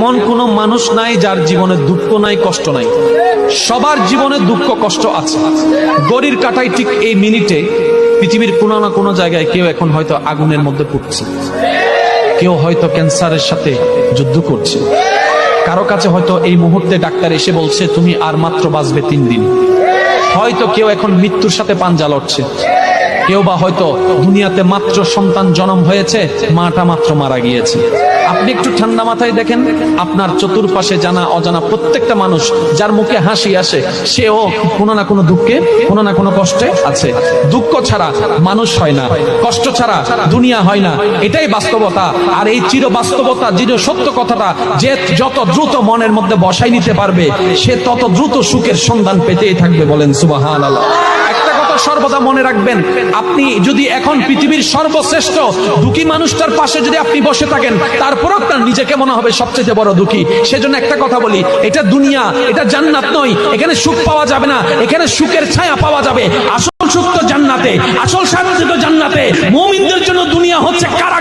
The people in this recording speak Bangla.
এমন কোন মানুষ নাই যার জীবনে দুঃখ নাই, কষ্ট নাই। সবার জীবনে দুঃখ কষ্ট আছে। গড়ির কাটায় ঠিক এই মিনিটে পৃথিবীর কোনো না কোনো জায়গায় কেউ এখন হয়তো আগুনের মধ্যে পড়ছে, কেউ হয়তো ক্যান্সারের সাথে যুদ্ধ করছে, কারো কাছে হয়তো এই মুহূর্তে ডাক্তার এসে বলছে তুমি আর মাত্র বাঁচবে 3 দিন। হয়তো কেউ এখন মৃত্যুর সাথে পাঞ্জা লড়ছে, কেউ বা হয়তো দুনিয়াতে মাত্র সন্তান জন্ম হয়েছে, মাটা মাত্র মারা গিয়েছে। আপনি একটু ঠান্ডা মাথায় দেখেন, আপনার চতুর্পাশে জানা অজানা প্রত্যেকটা মানুষ যার মুখে হাসি আসে, সেও কোনো না কোনো দুঃখে, কোনো না কোনো কষ্টে আছে। দুঃখ ছাড়া মানুষ হয় না, কষ্ট ছাড়া দুনিয়া হয় না, এটাই বাস্তবতা। আর এই চির বাস্তবতা, চির সত্য কথাটা যে যত দ্রুত মনের মধ্যে বসাই নিতে পারবে, সে তত দ্রুত সুখের সন্ধান পেতেই থাকবে। বলেন সুবহানাল্লাহ। একটা কথা সর্বদা মনে রাখবেন, আপনি যদি এখন পৃথিবীর সর্বশ্রেষ্ঠ দুঃখী মানুষটার পাশে যদি আপনি বসে থাকেন, তারপর আপনার নিজেকে মনে হবে সবচেয়ে বড় দুঃখী। সেজন্য একটা কথা বলি, এটা দুনিয়া, এটা জান্নাত নয়। এখানে সুখ পাওয়া যাবে না, এখানে সুখের ছায়া পাওয়া যাবে। আসল সুখ তো জান্নাতে, আসল শান্তি তো জান্নাতে। মুমিনদের জন্য দুনিয়া হচ্ছে কারাগার।